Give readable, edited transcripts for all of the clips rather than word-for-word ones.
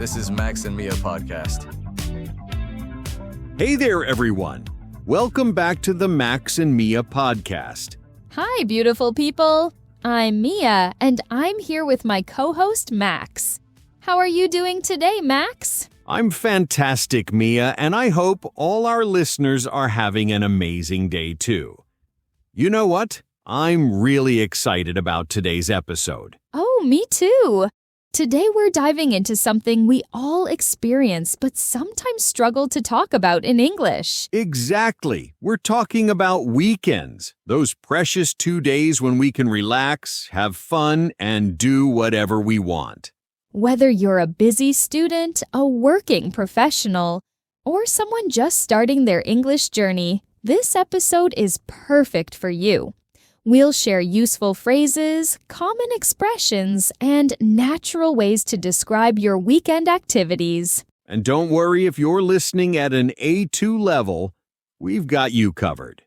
This is Max and Mia podcast. Hey there, everyone. Welcome back to the Max and Mia podcast. Hi, beautiful people. I'm Mia, and I'm here with my co-host, Max. How are you doing today, Max? I'm fantastic, Mia, and I hope all our listeners are having an amazing day, too. You know what? I'm really excited about today's episode. Oh, me too. Today we're diving into something we all experience but sometimes struggle to talk about in English. Exactly. We're talking about weekends, those precious 2 days when we can relax, have fun, and do whatever we want. Whether you're a busy student, a working professional, or someone just starting their English journey, this episode is perfect for you. We'll share useful phrases, common expressions, and natural ways to describe your weekend activities. And don't worry if you're listening at an A2 level, we've got you covered.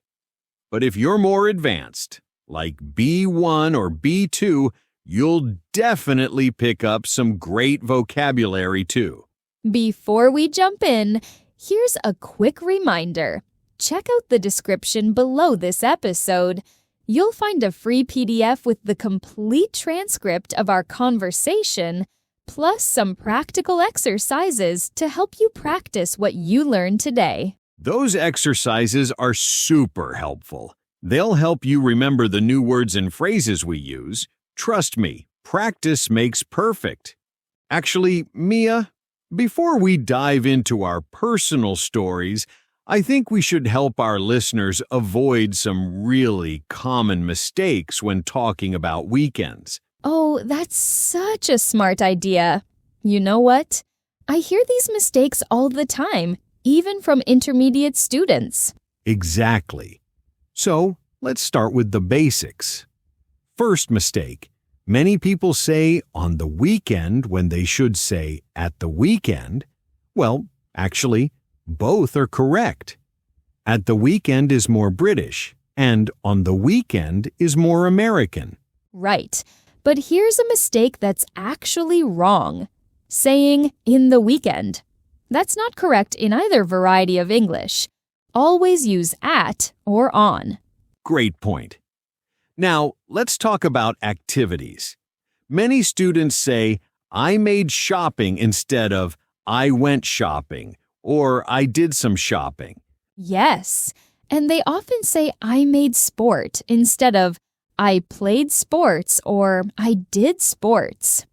But if you're more advanced, like B1 or B2, you'll definitely pick up some great vocabulary too. Before we jump in, here's a quick reminder. Check out the description below this episode. You'll find a free PDF with the complete transcript of our conversation, plus some practical exercises to help you practice what you learned today. Those exercises are super helpful. They'll help you remember the new words and phrases we use. Trust me, practice makes perfect. Actually, Mia, before we dive into our personal stories, I think we should help our listeners avoid some really common mistakes when talking about weekends. Oh, that's such a smart idea. You know what? I hear these mistakes all the time, even from intermediate students. Exactly. So, let's start with the basics. First mistake. Many people say on the weekend when they should say at the weekend. Well, actually, both are correct. At the weekend is more British, and on the weekend is more American. Right. But here's a mistake that's actually wrong. Saying in the weekend. That's not correct in either variety of English. Always use at or on. Great point. Now, let's talk about activities. Many students say, I made shopping instead of I went shopping, or I did some shopping. Yes, and they often say I made sport instead of I played sports or I did sports.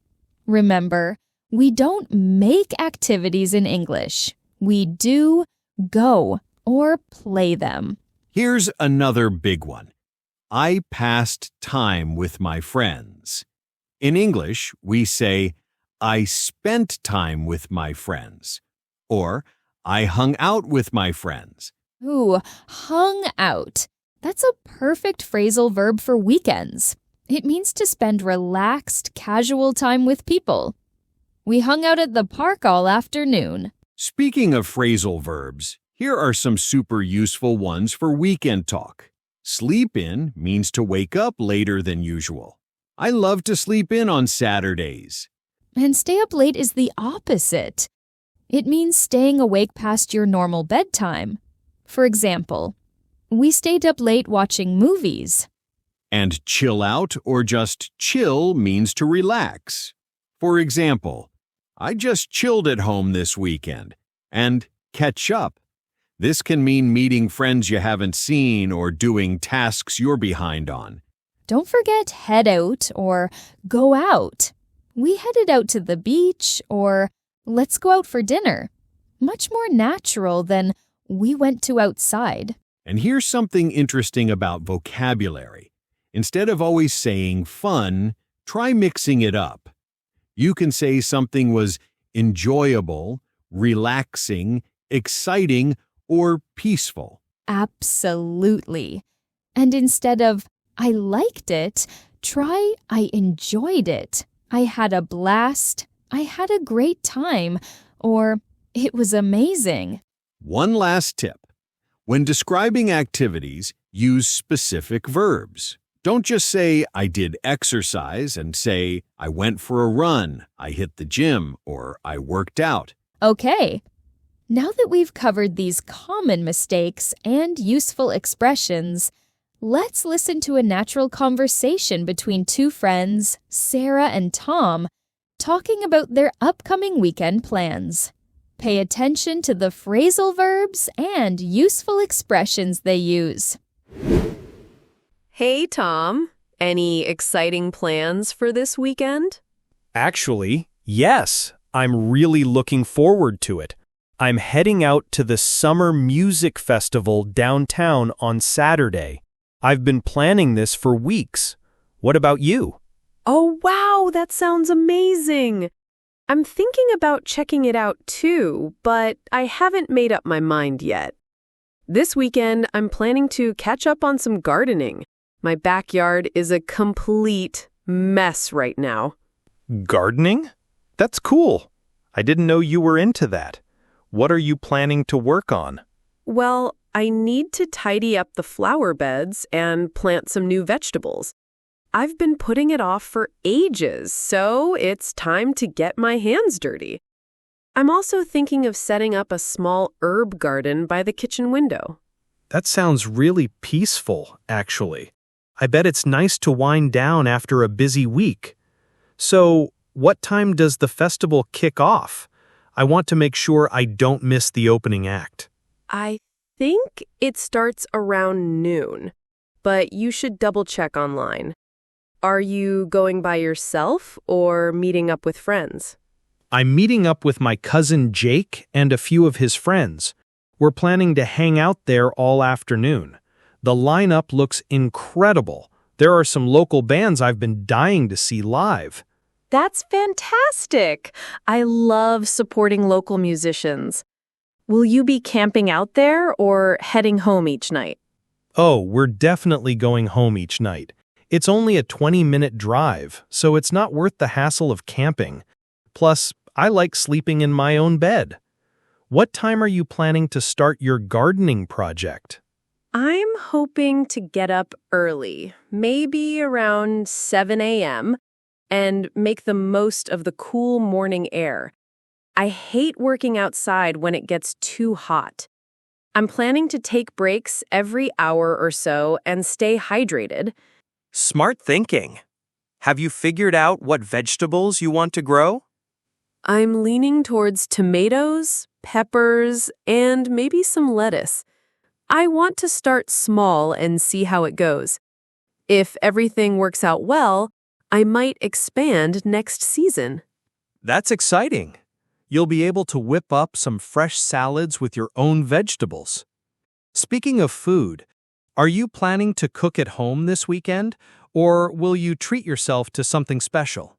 Remember, we don't make activities in English. We do, go, or play them. Here's another big one. I passed time with my friends. In English, we say, I spent time with my friends, or I hung out with my friends. Ooh, hung out. That's a perfect phrasal verb for weekends. It means to spend relaxed, casual time with people. We hung out at the park all afternoon. Speaking of phrasal verbs, here are some super useful ones for weekend talk. Sleep in means to wake up later than usual. I love to sleep in on Saturdays. And stay up late is the opposite. It means staying awake past your normal bedtime. For example, we stayed up late watching movies. And chill out or just chill means to relax. For example, I just chilled at home this weekend. And catch up. This can mean meeting friends you haven't seen or doing tasks you're behind on. Don't forget head out or go out. We headed out to the beach or let's go out for dinner. Much more natural than we went to outside. And here's something interesting about vocabulary. Instead of always saying fun, try mixing it up. You can say something was enjoyable, relaxing, exciting, or peaceful. Absolutely. And instead of I liked it, try I enjoyed it. I had a blast. I had a great time. Or it was amazing. One last tip. When describing activities, use specific verbs. Don't just say, I did exercise, and say, I went for a run, I hit the gym, or I worked out. Okay. Now that we've covered these common mistakes and useful expressions, let's listen to a natural conversation between two friends, Sarah and Tom, talking about their upcoming weekend plans. Pay attention to the phrasal verbs and useful expressions they use. Hey, Tom. Any exciting plans for this weekend? Actually, yes. I'm really looking forward to it. I'm heading out to the Summer Music Festival downtown on Saturday. I've been planning this for weeks. What about you? Oh, wow, that sounds amazing. I'm thinking about checking it out too, but I haven't made up my mind yet. This weekend, I'm planning to catch up on some gardening. My backyard is a complete mess right now. Gardening? That's cool. I didn't know you were into that. What are you planning to work on? Well, I need to tidy up the flower beds and plant some new vegetables. I've been putting it off for ages, so it's time to get my hands dirty. I'm also thinking of setting up a small herb garden by the kitchen window. That sounds really peaceful, actually. I bet it's nice to wind down after a busy week. So, what time does the festival kick off? I want to make sure I don't miss the opening act. I think it starts around noon, but you should double-check online. Are you going by yourself or meeting up with friends? I'm meeting up with my cousin Jake and a few of his friends. We're planning to hang out there all afternoon. The lineup looks incredible. There are some local bands I've been dying to see live. That's fantastic! I love supporting local musicians. Will you be camping out there or heading home each night? Oh, we're definitely going home each night. It's only a 20-minute drive, so it's not worth the hassle of camping. Plus, I like sleeping in my own bed. What time are you planning to start your gardening project? I'm hoping to get up early, maybe around 7 a.m., and make the most of the cool morning air. I hate working outside when it gets too hot. I'm planning to take breaks every hour or so and stay hydrated. Smart thinking. Have you figured out what vegetables you want to grow? I'm leaning towards tomatoes, peppers, and maybe some lettuce. I want to start small and see how it goes. If everything works out well, I might expand next season. That's exciting. You'll be able to whip up some fresh salads with your own vegetables. Speaking of food, are you planning to cook at home this weekend, or will you treat yourself to something special?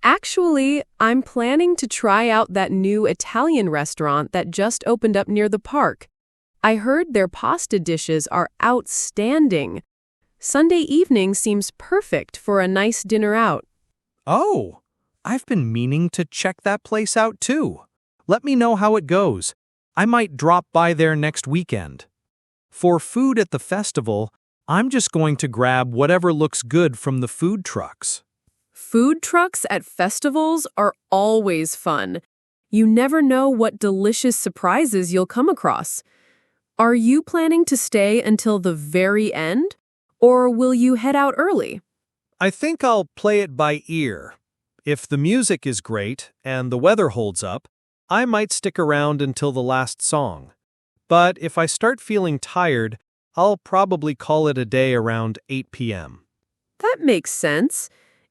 Actually, I'm planning to try out that new Italian restaurant that just opened up near the park. I heard their pasta dishes are outstanding. Sunday evening seems perfect for a nice dinner out. Oh, I've been meaning to check that place out too. Let me know how it goes. I might drop by there next weekend. For food at the festival, I'm just going to grab whatever looks good from the food trucks. Food trucks at festivals are always fun. You never know what delicious surprises you'll come across. Are you planning to stay until the very end, or will you head out early? I think I'll play it by ear. If the music is great and the weather holds up, I might stick around until the last song. But if I start feeling tired, I'll probably call it a day around 8 p.m. That makes sense.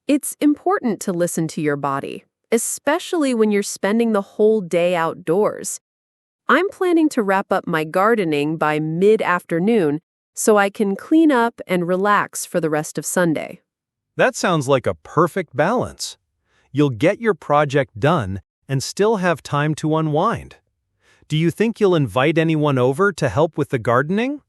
It's important to listen to your body, especially when you're spending the whole day outdoors. I'm planning to wrap up my gardening by mid-afternoon so I can clean up and relax for the rest of Sunday. That sounds like a perfect balance. You'll get your project done and still have time to unwind. Do you think you'll invite anyone over to help with the gardening?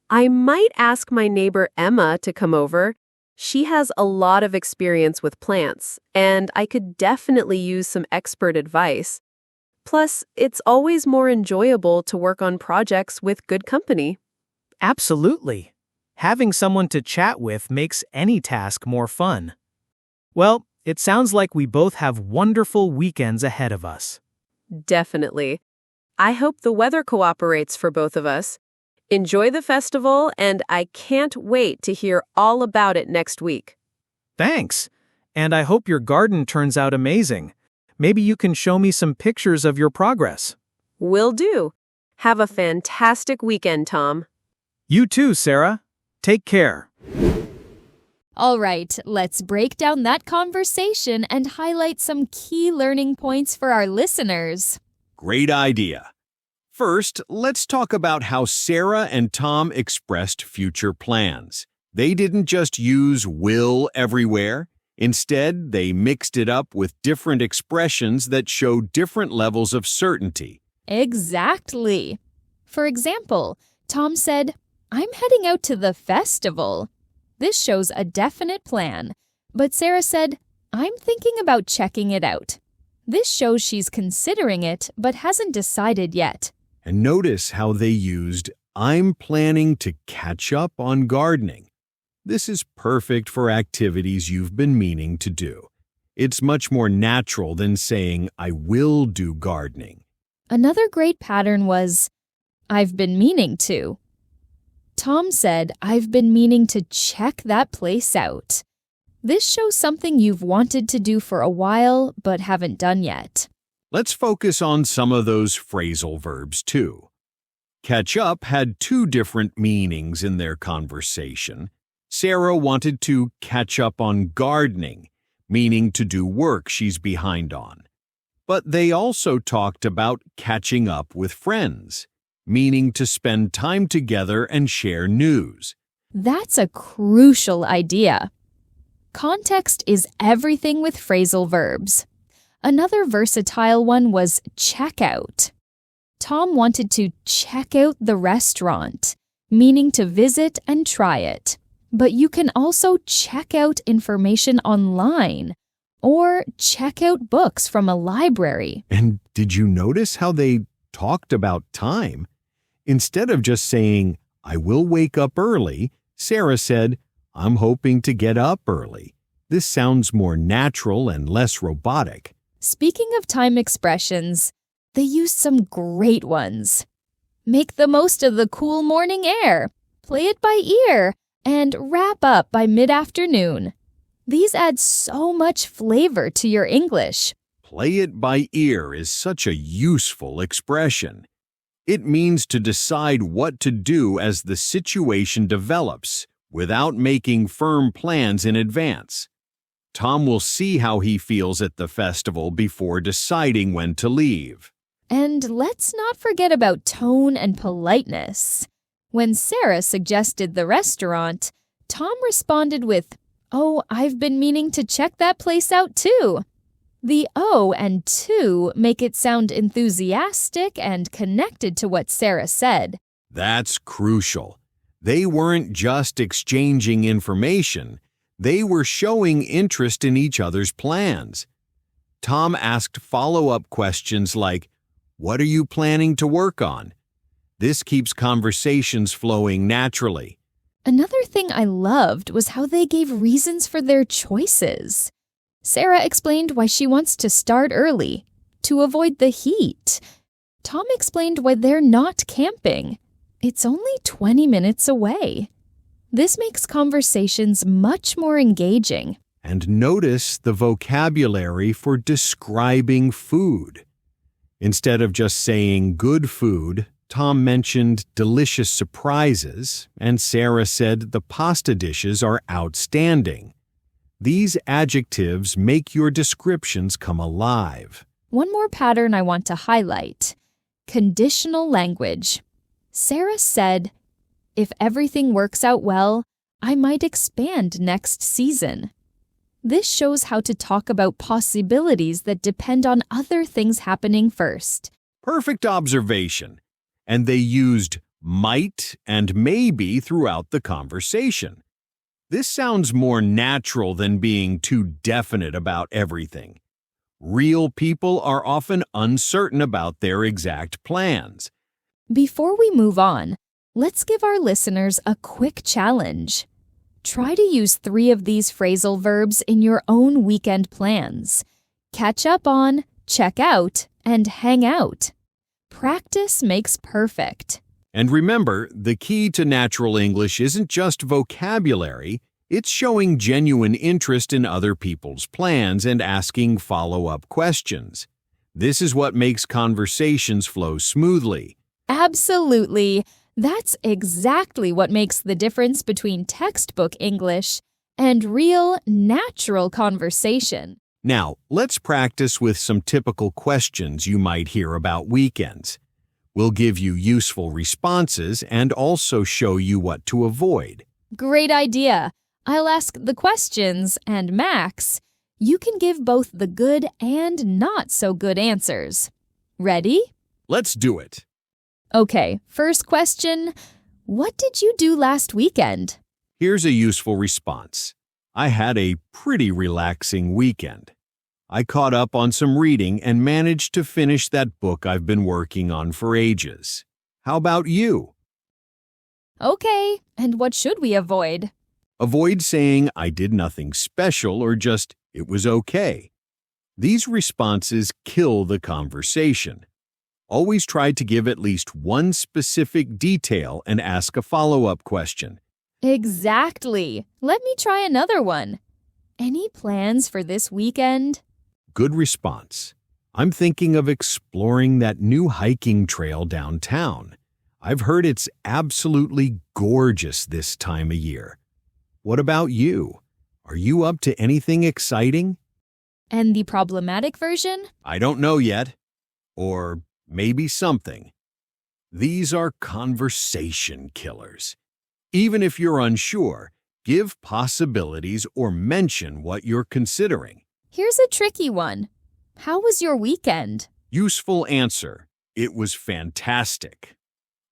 I might ask my neighbor Emma to come over. She has a lot of experience with plants, and I could definitely use some expert advice. Plus, it's always more enjoyable to work on projects with good company. Absolutely. Having someone to chat with makes any task more fun. Well, it sounds like we both have wonderful weekends ahead of us. Definitely. I hope the weather cooperates for both of us. Enjoy the festival, and I can't wait to hear all about it next week. Thanks. And I hope your garden turns out amazing. Maybe you can show me some pictures of your progress. Will do. Have a fantastic weekend, Tom. You too, Sarah. Take care. All right, let's break down that conversation and highlight some key learning points for our listeners. Great idea. First, let's talk about how Sarah and Tom expressed future plans. They didn't just use will everywhere. Instead, they mixed it up with different expressions that show different levels of certainty. Exactly. For example, Tom said, "I'm heading out to the festival." This shows a definite plan. But Sarah said, "I'm thinking about checking it out." This shows she's considering it but hasn't decided yet. And notice how they used, "I'm planning to catch up on gardening." This is perfect for activities you've been meaning to do. It's much more natural than saying, "I will do gardening." Another great pattern was, "I've been meaning to." Tom said, "I've been meaning to check that place out." This shows something you've wanted to do for a while but haven't done yet. Let's focus on some of those phrasal verbs too. Catch up had two different meanings in their conversation. Sarah wanted to catch up on gardening, meaning to do work she's behind on. But they also talked about catching up with friends, meaning to spend time together and share news. That's a crucial idea. Context is everything with phrasal verbs. Another versatile one was check out. Tom wanted to check out the restaurant, meaning to visit and try it. But you can also check out information online or check out books from a library. And did you notice how they talked about time? Instead of just saying, "I will wake up early," Sarah said, "I'm hoping to get up early." This sounds more natural and less robotic. Speaking of time expressions, they used some great ones. Make the most of the cool morning air, play it by ear, and wrap up by mid-afternoon. These add so much flavor to your English. Play it by ear is such a useful expression. It means to decide what to do as the situation develops without making firm plans in advance. Tom will see how he feels at the festival before deciding when to leave. And let's not forget about tone and politeness. When Sarah suggested the restaurant, Tom responded with, "Oh, I've been meaning to check that place out too." The "oh" and "to" make it sound enthusiastic and connected to what Sarah said. That's crucial. They weren't just exchanging information. They were showing interest in each other's plans. Tom asked follow-up questions like, "What are you planning to work on?" This keeps conversations flowing naturally. Another thing I loved was how they gave reasons for their choices. Sarah explained why she wants to start early, to avoid the heat. Tom explained why they're not camping. It's only 20 minutes away. This makes conversations much more engaging. And notice the vocabulary for describing food. Instead of just saying good food, Tom mentioned delicious surprises, and Sarah said the pasta dishes are outstanding. These adjectives make your descriptions come alive. One more pattern I want to highlight: conditional language. Sarah said, "If everything works out well, I might expand next season." This shows how to talk about possibilities that depend on other things happening first. Perfect observation. And they used might and maybe throughout the conversation. This sounds more natural than being too definite about everything. Real people are often uncertain about their exact plans. Before we move on, Let's give our listeners a quick challenge. Try to use 3 of these phrasal verbs in your own weekend plans. Catch up on, check out, and hang out. Practice makes perfect. And remember, the key to natural English isn't just vocabulary, it's showing genuine interest in other people's plans and asking follow-up questions. This is what makes conversations flow smoothly. Absolutely. That's exactly what makes the difference between textbook English and real, natural conversation. Now, let's practice with some typical questions you might hear about weekends. We'll give you useful responses and also show you what to avoid. Great idea. I'll ask the questions, and Max, you can give both the good and not so good answers. Ready? Let's do it. Okay, first question. What did you do last weekend? Here's a useful response. I had a pretty relaxing weekend. I caught up on some reading and managed to finish that book I've been working on for ages. How about you? Okay, and what should we avoid? Avoid saying I did nothing special or just it was okay. These responses kill the conversation. Always try to give at least one specific detail and ask a follow-up question. Exactly. Let me try another one. Any plans for this weekend? Good response. I'm thinking of exploring that new hiking trail downtown. I've heard it's absolutely gorgeous this time of year. What about you? Are you up to anything exciting? And the problematic version? I don't know yet. Or maybe something. These are conversation killers. Even if you're unsure, give possibilities or mention what you're considering. Here's a tricky one. How was your weekend? Useful answer. It was fantastic.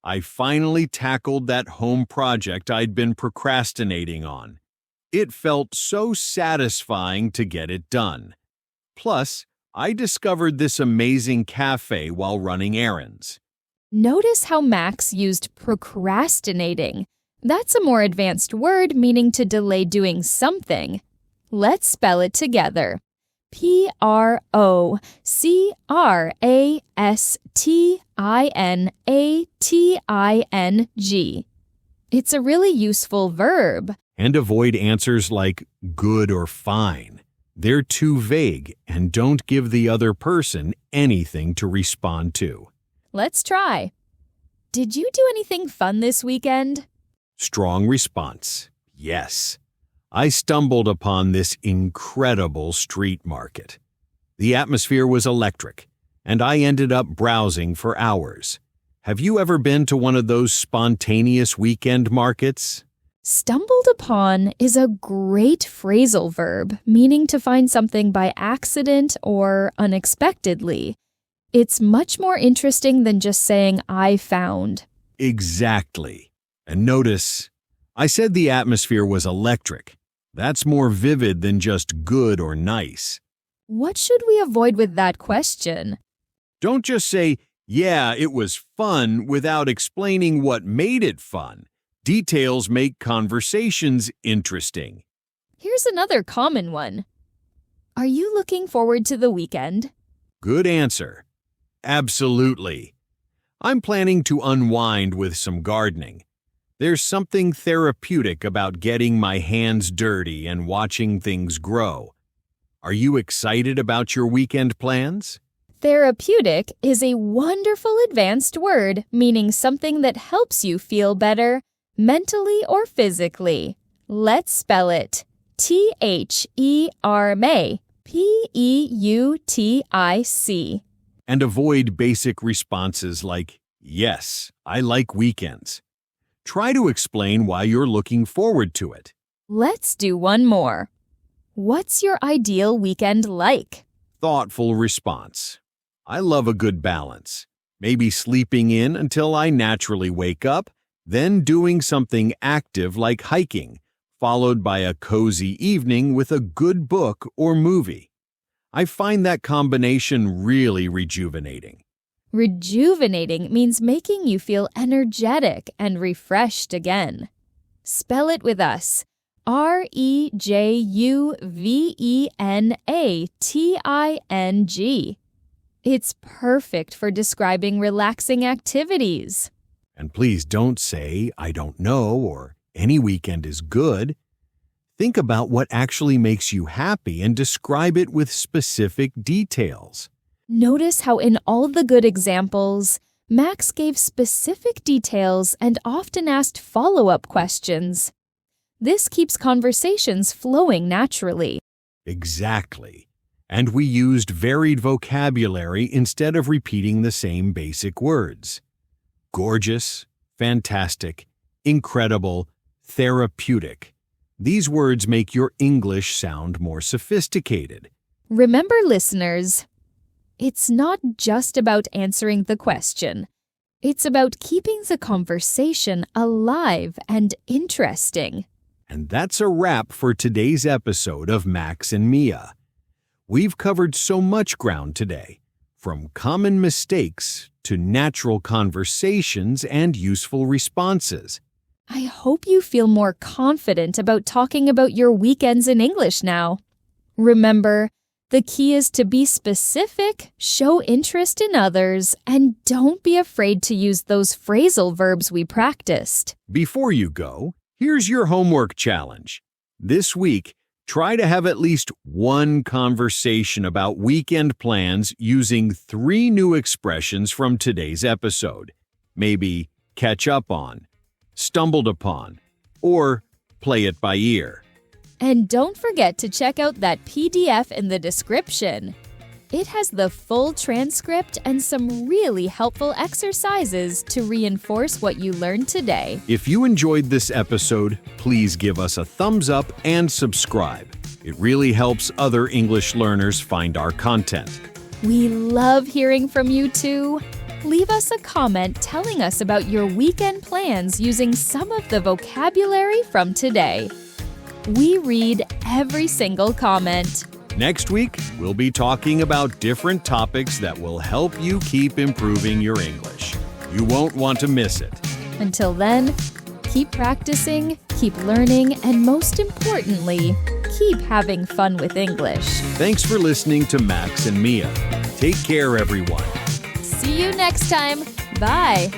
I finally tackled that home project I'd been procrastinating on. It felt so satisfying to get it done. Plus, I discovered this amazing cafe while running errands. Notice how Max used procrastinating. That's a more advanced word meaning to delay doing something. Let's spell it together. procrastinating. It's a really useful verb. And avoid answers like good or fine. They're too vague and don't give the other person anything to respond to. Let's try. Did you do anything fun this weekend? Strong response. Yes. I stumbled upon this incredible street market. The atmosphere was electric, and I ended up browsing for hours. Have you ever been to one of those spontaneous weekend markets? Stumbled upon is a great phrasal verb, meaning to find something by accident or unexpectedly. It's much more interesting than just saying, I found. Exactly. And notice, I said the atmosphere was electric. That's more vivid than just good or nice. What should we avoid with that question? Don't just say, yeah, it was fun without explaining what made it fun. Details make conversations interesting. Here's another common one. Are you looking forward to the weekend? Good answer. Absolutely. I'm planning to unwind with some gardening. There's something therapeutic about getting my hands dirty and watching things grow. Are you excited about your weekend plans? Therapeutic is a wonderful advanced word meaning something that helps you feel better, mentally or physically. Let's spell it. THERMAPEUTIC. And avoid basic responses like, yes, I like weekends. Try to explain why you're looking forward to it. Let's do one more. What's your ideal weekend like? Thoughtful response. I love a good balance. Maybe sleeping in until I naturally wake up, then doing something active like hiking, followed by a cozy evening with a good book or movie. I find that combination really rejuvenating. Rejuvenating means making you feel energetic and refreshed again. Spell it with us. REJUVENATING. It's perfect for describing relaxing activities. And please don't say, I don't know, or any weekend is good. Think about what actually makes you happy and describe it with specific details. Notice how in all the good examples, Max gave specific details and often asked follow-up questions. This keeps conversations flowing naturally. Exactly. And we used varied vocabulary instead of repeating the same basic words. Gorgeous, fantastic, incredible, therapeutic. These words make your English sound more sophisticated. Remember, listeners, it's not just about answering the question. It's about keeping the conversation alive and interesting. And that's a wrap for today's episode of Max and Mia. We've covered so much ground today, from common mistakes to natural conversations and useful responses. I hope you feel more confident about talking about your weekends in English now. Remember, the key is to be specific, show interest in others, and don't be afraid to use those phrasal verbs we practiced. Before you go, here's your homework challenge. This week, try to have at least one conversation about weekend plans using 3 new expressions from today's episode. Maybe catch up on, stumbled upon, or play it by ear. And don't forget to check out that PDF in the description. It has the full transcript and some really helpful exercises to reinforce what you learned today. If you enjoyed this episode, please give us a thumbs up and subscribe. It really helps other English learners find our content. We love hearing from you too. Leave us a comment telling us about your weekend plans using some of the vocabulary from today. We read every single comment. Next week, we'll be talking about different topics that will help you keep improving your English. You won't want to miss it. Until then, keep practicing, keep learning, and most importantly, keep having fun with English. Thanks for listening to Max and Mia. Take care, everyone. See you next time. Bye.